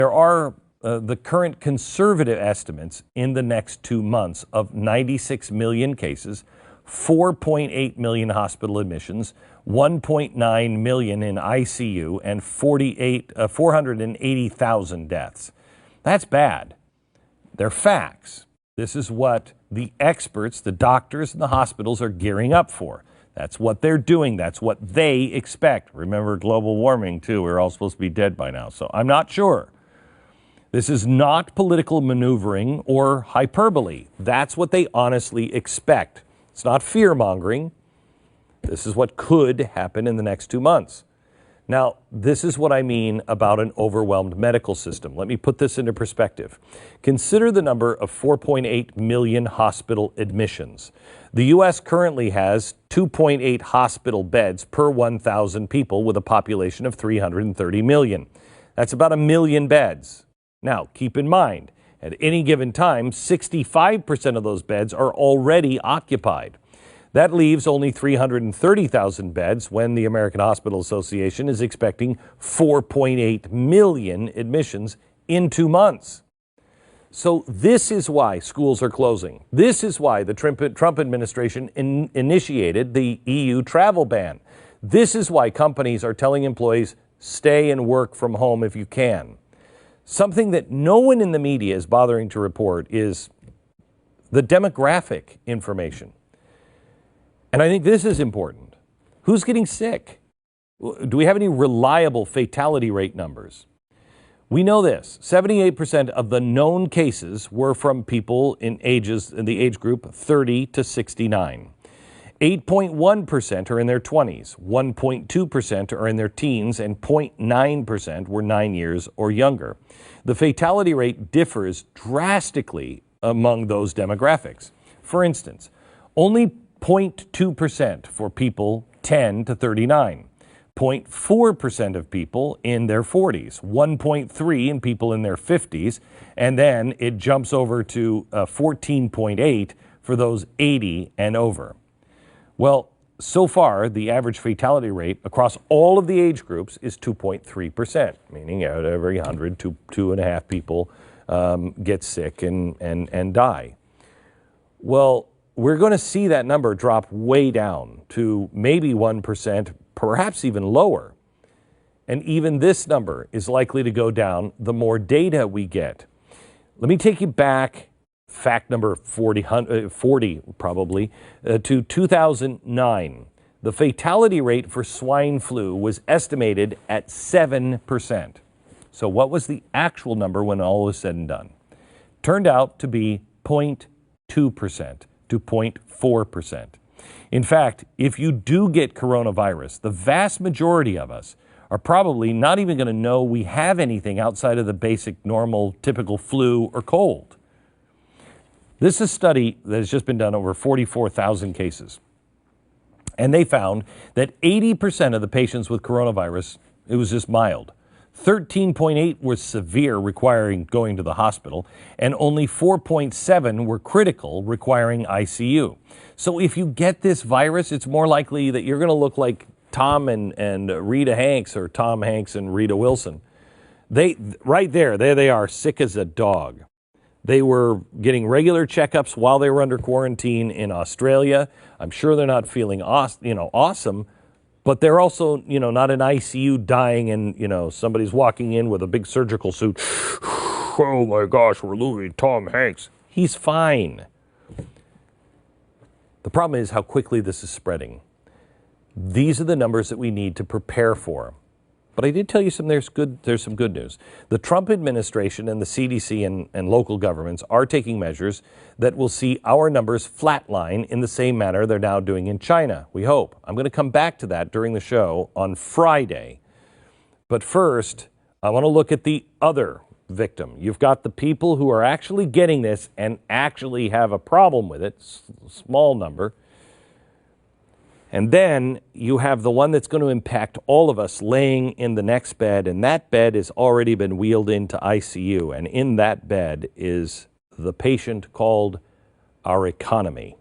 There are the current conservative estimates in the next 2 months of 96 million cases, 4.8 million hospital admissions, 1.9 million in ICU, and 480,000 deaths. That's bad. They're facts. This is what the experts, the doctors, and the hospitals are gearing up for. That's what they're doing. That's what they expect. Remember global warming, too. We're all supposed to be dead by now, so I'm not sure. This is not political maneuvering or hyperbole. That's what they honestly expect. It's not fear-mongering. This is what could happen in the next 2 months. Now, this is what I mean about an overwhelmed medical system. Let me put this into perspective. Consider the number of 4.8 million hospital admissions. The U.S. currently has 2.8 hospital beds per 1,000 people with a population of 330 million. That's about 1 million beds. Now, keep in mind, at any given time, 65% of those beds are already occupied. That leaves only 330,000 beds when the American Hospital Association is expecting 4.8 million admissions in 2 months. So this is why schools are closing. This is why the Trump administration initiated the EU travel ban. This is why companies are telling employees, stay and work from home if you can. Something that no one in the media is bothering to report is the demographic information. And I think this is important. Who's getting sick? Do we have any reliable fatality rate numbers? We know this. 78% of the known cases were from people in the age group 30 to 69. 8.1% are in their 20s, 1.2% are in their teens, and 0.9% were 9 years or younger. The fatality rate differs drastically among those demographics. For instance, only 0.2% for people 10 to 39, 0.4% of people in their 40s, 1.3% in people in their 50s, and then it jumps over to 14.8% for those 80 and over. Well, so far, the average fatality rate across all of the age groups is 2.3%, meaning out of every 100, 2.5 people get sick and die. Well, we're going to see that number drop way down to maybe 1%, perhaps even lower. And even this number is likely to go down the more data we get. Let me take you back, fact number 40 probably, to 2009. The fatality rate for swine flu was estimated at 7%. So what was the actual number when all was said and done? Turned out to be 0.2% to 0.4%. In fact, if you do get coronavirus, the vast majority of us are probably not even going to know we have anything outside of the basic, normal, typical flu or cold. This is a study that has just been done over 44,000 cases. And they found that 80% of the patients with coronavirus, it was just mild. 13.8 were severe, requiring going to the hospital, and only 4.7 were critical, requiring ICU. So if you get this virus, it's more likely that you're going to look like Tom and Rita Hanks, or Tom Hanks and Rita Wilson. Right there they are, sick as a dog. They were getting regular checkups while they were under quarantine in Australia. I'm sure they're not feeling awesome, but they're also, not in ICU dying and, somebody's walking in with a big surgical suit. Oh my gosh, we're losing Tom Hanks. He's fine. The problem is how quickly this is spreading. These are the numbers that we need to prepare for. But I did tell you there's some good news. The Trump administration and the CDC and local governments are taking measures that will see our numbers flatline in the same manner they're now doing in China, we hope. I'm going to come back to that during the show on Friday. But first, I want to look at the other victim. You've got the people who are actually getting this and actually have a problem with it, small number. And then you have the one that's going to impact all of us laying in the next bed, and that bed has already been wheeled into ICU, and in that bed is the patient called our economy.